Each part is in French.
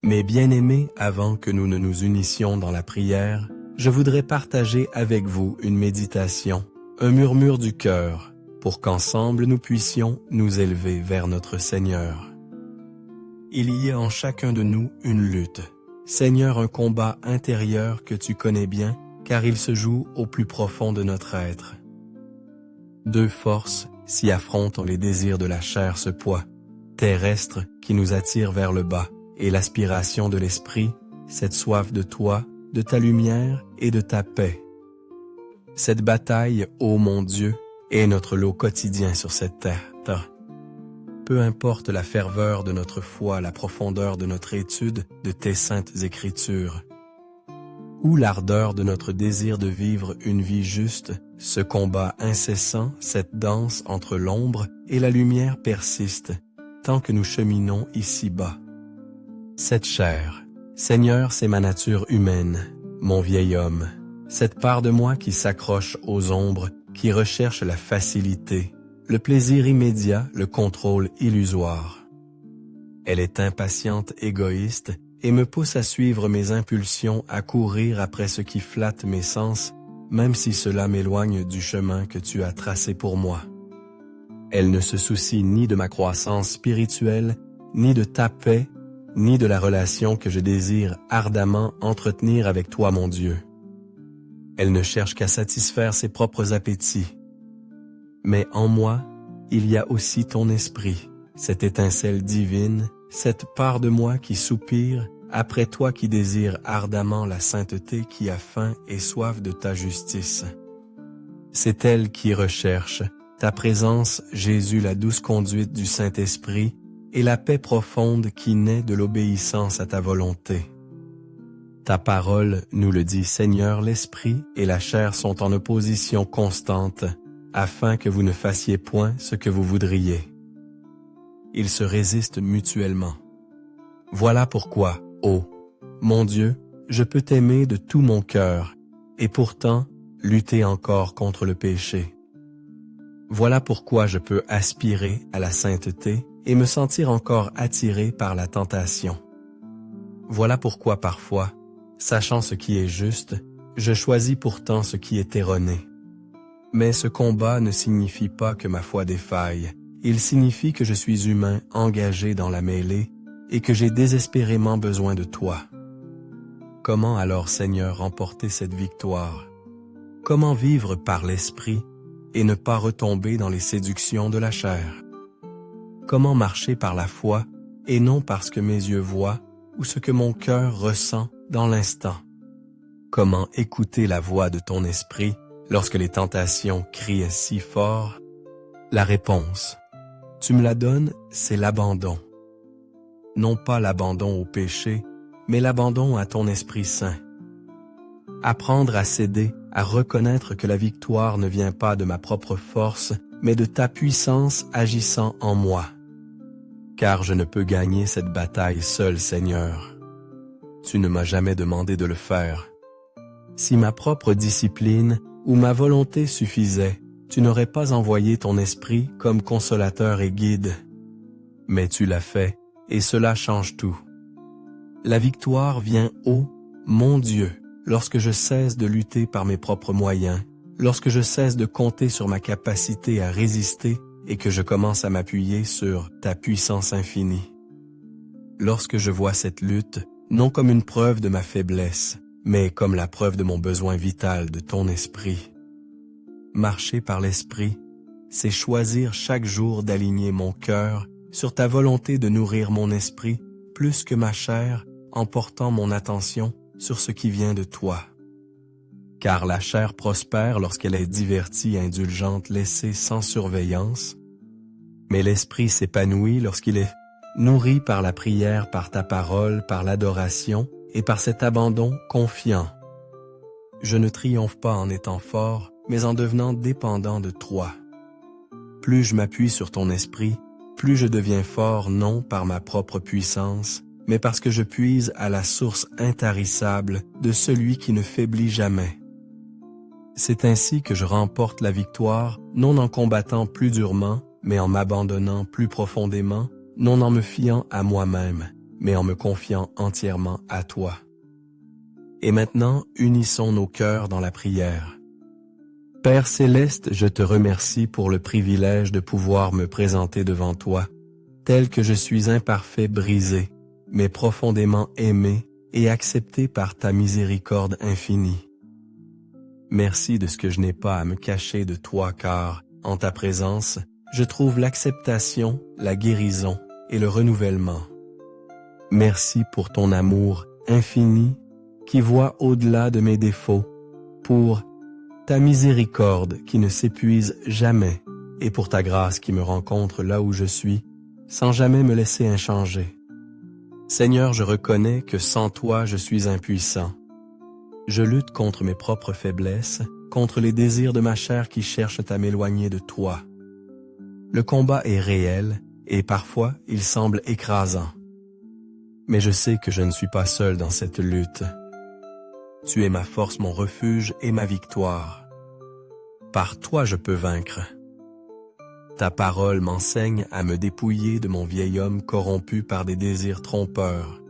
Mes bien-aimés, avant que nous ne nous unissions dans la prière, je voudrais partager avec vous une méditation, un murmure du cœur, pour qu'ensemble nous puissions nous élever vers notre Seigneur. Il y a en chacun de nous une lutte. Seigneur, un combat intérieur que tu connais bien, car il se joue au plus profond de notre être. Deux forces s'y affrontent, les désirs de la chair, ce poids terrestre qui nous attire vers le bas, et l'aspiration de l'esprit, cette soif de toi, de ta lumière et de ta paix. Cette bataille, ô mon Dieu, est notre lot quotidien sur cette terre. Peu importe la ferveur de notre foi, la profondeur de notre étude de tes saintes Écritures, ou l'ardeur de notre désir de vivre une vie juste, ce combat incessant, cette danse entre l'ombre et la lumière persiste, tant que nous cheminons ici-bas. Cette chair, Seigneur, c'est ma nature humaine, mon vieil homme, cette part de moi qui s'accroche aux ombres, qui recherche la facilité, le plaisir immédiat, le contrôle illusoire. Elle est impatiente, égoïste, et me pousse à suivre mes impulsions, à courir après ce qui flatte mes sens, même si cela m'éloigne du chemin que tu as tracé pour moi. Elle ne se soucie ni de ma croissance spirituelle, ni de ta paix, ni de la relation que je désire ardemment entretenir avec toi, mon Dieu. Elle ne cherche qu'à satisfaire ses propres appétits. Mais en moi, il y a aussi ton esprit, cette étincelle divine, cette part de moi qui soupire après toi, qui désire ardemment la sainteté, qui a faim et soif de ta justice. C'est elle qui recherche ta présence, Jésus, la douce conduite du Saint-Esprit, et la paix profonde qui naît de l'obéissance à ta volonté. Ta parole nous le dit, Seigneur, l'esprit et la chair sont en opposition constante, afin que vous ne fassiez point ce que vous voudriez. Ils se résistent mutuellement. Voilà pourquoi, ô mon Dieu, je peux t'aimer de tout mon cœur, et pourtant lutter encore contre le péché. Voilà pourquoi je peux aspirer à la sainteté et me sentir encore attiré par la tentation. Voilà pourquoi parfois, sachant ce qui est juste, je choisis pourtant ce qui est erroné. Mais ce combat ne signifie pas que ma foi défaille, il signifie que je suis humain engagé dans la mêlée et que j'ai désespérément besoin de toi. Comment alors, Seigneur, remporter cette victoire? Comment vivre par l'esprit et ne pas retomber dans les séductions de la chair? Comment marcher par la foi et non par ce que mes yeux voient ou ce que mon cœur ressent dans l'instant? Comment écouter la voix de ton esprit lorsque les tentations crient si fort? La réponse, tu me la donnes, c'est l'abandon. Non pas l'abandon au péché, mais l'abandon à ton Esprit Saint. Apprendre à céder, à reconnaître que la victoire ne vient pas de ma propre force, mais de ta puissance agissant en moi. Car je ne peux gagner cette bataille seul, Seigneur. Tu ne m'as jamais demandé de le faire. Si ma propre discipline ou ma volonté suffisait, tu n'aurais pas envoyé ton esprit comme consolateur et guide. Mais tu l'as fait, et cela change tout. La victoire vient, ô mon Dieu, lorsque je cesse de lutter par mes propres moyens, lorsque je cesse de compter sur ma capacité à résister et que je commence à m'appuyer sur ta puissance infinie. Lorsque je vois cette lutte, non comme une preuve de ma faiblesse, mais comme la preuve de mon besoin vital de ton esprit. Marcher par l'esprit, c'est choisir chaque jour d'aligner mon cœur sur ta volonté de nourrir mon esprit plus que ma chair, en portant mon attention sur ce qui vient de toi. Car la chair prospère lorsqu'elle est divertie, indulgente, laissée sans surveillance, mais l'esprit s'épanouit lorsqu'il est nourri par la prière, par ta parole, par l'adoration et par cet abandon confiant. Je ne triomphe pas en étant fort, mais en devenant dépendant de toi. Plus je m'appuie sur ton esprit, plus je deviens fort non par ma propre puissance, mais parce que je puise à la source intarissable de celui qui ne faiblit jamais. C'est ainsi que je remporte la victoire, non en combattant plus durement, mais en m'abandonnant plus profondément, non en me fiant à moi-même, mais en me confiant entièrement à toi. Et maintenant, unissons nos cœurs dans la prière. Père céleste, je te remercie pour le privilège de pouvoir me présenter devant toi, tel que je suis imparfait, brisé, mais profondément aimé et accepté par ta miséricorde infinie. Merci de ce que je n'ai pas à me cacher de toi, car, en ta présence, je trouve l'acceptation, la guérison et le renouvellement. Merci pour ton amour infini qui voit au-delà de mes défauts, pour ta miséricorde qui ne s'épuise jamais et pour ta grâce qui me rencontre là où je suis, sans jamais me laisser inchangé. Seigneur, je reconnais que sans toi je suis impuissant. Je lutte contre mes propres faiblesses, contre les désirs de ma chair qui cherchent à m'éloigner de toi. Le combat est réel et parfois il semble écrasant. Mais je sais que je ne suis pas seul dans cette lutte. Tu es ma force, mon refuge et ma victoire. Par toi je peux vaincre. Ta parole m'enseigne à me dépouiller de mon vieil homme corrompu par des désirs trompeurs,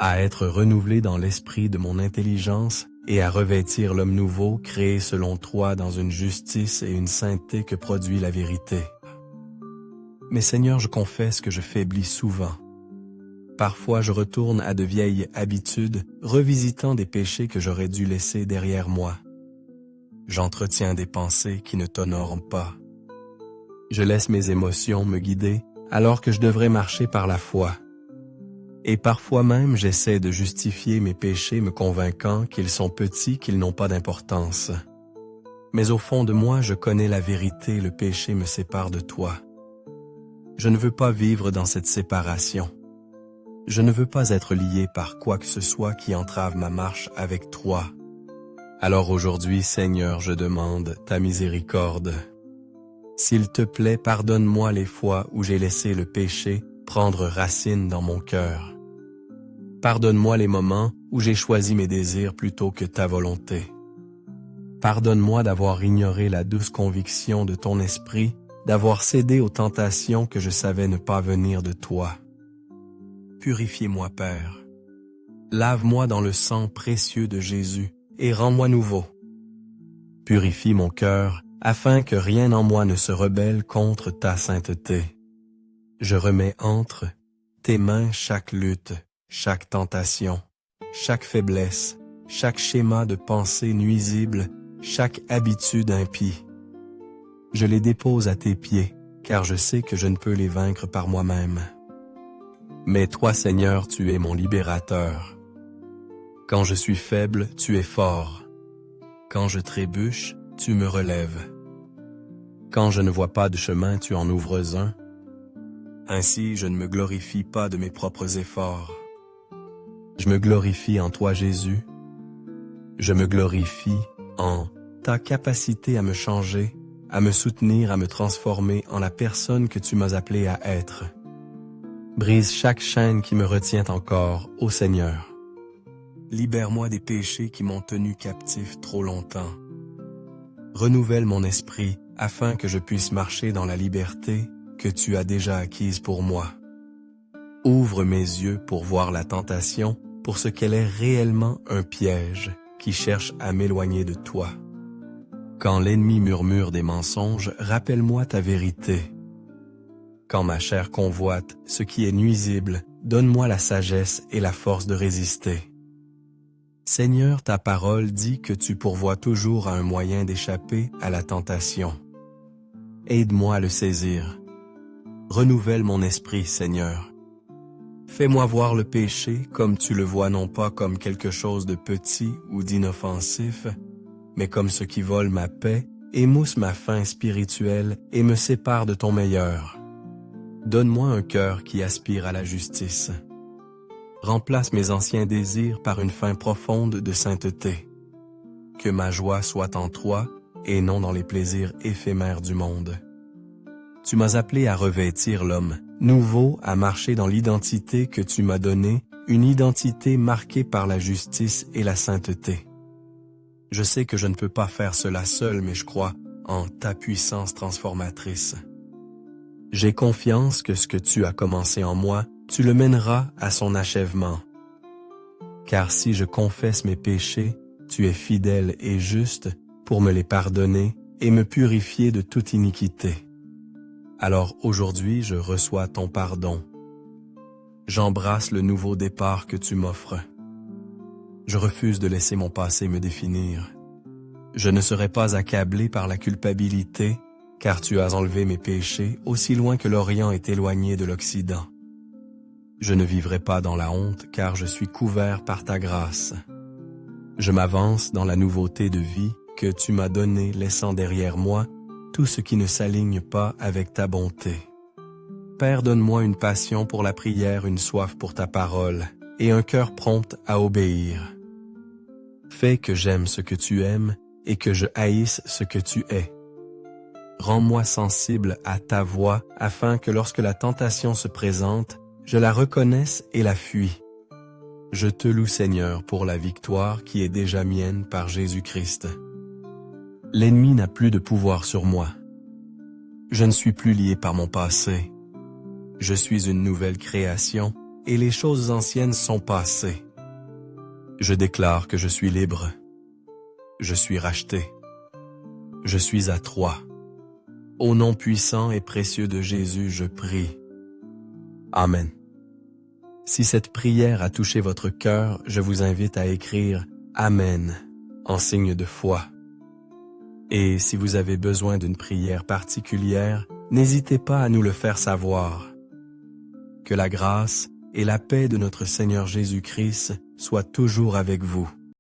à être renouvelé dans l'esprit de mon intelligence et à revêtir l'homme nouveau créé selon toi dans une justice et une sainteté que produit la vérité. Mais Seigneur, je confesse que je faiblis souvent. Parfois je retourne à de vieilles habitudes, revisitant des péchés que j'aurais dû laisser derrière moi. J'entretiens des pensées qui ne t'honorent pas. Je laisse mes émotions me guider alors que je devrais marcher par la foi. Et parfois même j'essaie de justifier mes péchés me convainquant qu'ils sont petits, qu'ils n'ont pas d'importance. Mais au fond de moi, je connais la vérité, le péché me sépare de toi. Je ne veux pas vivre dans cette séparation. Je ne veux pas être lié par quoi que ce soit qui entrave ma marche avec toi. Alors aujourd'hui, Seigneur, je demande ta miséricorde. S'il te plaît, pardonne-moi les fois où j'ai laissé le péché prendre racine dans mon cœur. Pardonne-moi les moments où j'ai choisi mes désirs plutôt que ta volonté. Pardonne-moi d'avoir ignoré la douce conviction de ton esprit, d'avoir cédé aux tentations que je savais ne pas venir de toi. Purifie-moi, Père. Lave-moi dans le sang précieux de Jésus et rends-moi nouveau. Purifie mon cœur, afin que rien en moi ne se rebelle contre ta sainteté. Je remets entre tes mains chaque lutte, chaque tentation, chaque faiblesse, chaque schéma de pensée nuisible, chaque habitude impie. Je les dépose à tes pieds, car je sais que je ne peux les vaincre par moi-même. Mais toi, Seigneur, tu es mon libérateur. Quand je suis faible, tu es fort. Quand je trébuche, tu me relèves. Quand je ne vois pas de chemin, tu en ouvres un. Ainsi, je ne me glorifie pas de mes propres efforts. Je me glorifie en toi, Jésus. Je me glorifie en ta capacité à me changer, à me soutenir, à me transformer en la personne que tu m'as appelé à être. Brise chaque chaîne qui me retient encore, ô Seigneur. Libère-moi des péchés qui m'ont tenu captif trop longtemps. Renouvelle mon esprit afin que je puisse marcher dans la liberté que tu as déjà acquise pour moi. Ouvre mes yeux pour voir la tentation pour ce qu'elle est réellement, un piège qui cherche à m'éloigner de toi. Quand l'ennemi murmure des mensonges, rappelle-moi ta vérité. Quand ma chair convoite ce qui est nuisible, donne-moi la sagesse et la force de résister. Seigneur, ta parole dit que tu pourvois toujours à un moyen d'échapper à la tentation. Aide-moi à le saisir. Renouvelle mon esprit, Seigneur. Fais-moi voir le péché comme tu le vois, non pas comme quelque chose de petit ou d'inoffensif, mais comme ce qui vole ma paix, émousse ma faim spirituelle et me sépare de ton meilleur. Donne-moi un cœur qui aspire à la justice. Remplace mes anciens désirs par une faim profonde de sainteté. Que ma joie soit en toi et non dans les plaisirs éphémères du monde. Tu m'as appelé à revêtir l'homme nouveau, à marcher dans l'identité que tu m'as donnée, une identité marquée par la justice et la sainteté. Je sais que je ne peux pas faire cela seul, mais je crois en ta puissance transformatrice. J'ai confiance que ce que tu as commencé en moi, tu le mèneras à son achèvement. Car si je confesse mes péchés, tu es fidèle et juste pour me les pardonner et me purifier de toute iniquité. Alors aujourd'hui, je reçois ton pardon. J'embrasse le nouveau départ que tu m'offres. Je refuse de laisser mon passé me définir. Je ne serai pas accablé par la culpabilité, car tu as enlevé mes péchés aussi loin que l'Orient est éloigné de l'Occident. Je ne vivrai pas dans la honte, car je suis couvert par ta grâce. Je m'avance dans la nouveauté de vie que tu m'as donnée, laissant derrière moi tout ce qui ne s'aligne pas avec ta bonté. Père, donne-moi une passion pour la prière, une soif pour ta parole, et un cœur prompt à obéir. Fais que j'aime ce que tu aimes et que je haïsse ce que tu es. Rends-moi sensible à ta voix, afin que lorsque la tentation se présente, je la reconnaisse et la fuis. Je te loue, Seigneur, pour la victoire qui est déjà mienne par Jésus-Christ. L'ennemi n'a plus de pouvoir sur moi. Je ne suis plus lié par mon passé. Je suis une nouvelle création et les choses anciennes sont passées. Je déclare que je suis libre. Je suis racheté. Je suis à toi. Au nom puissant et précieux de Jésus, je prie. Amen. Si cette prière a touché votre cœur, je vous invite à écrire « Amen » en signe de foi. Et si vous avez besoin d'une prière particulière, n'hésitez pas à nous le faire savoir. Que la grâce et la paix de notre Seigneur Jésus-Christ soient toujours avec vous.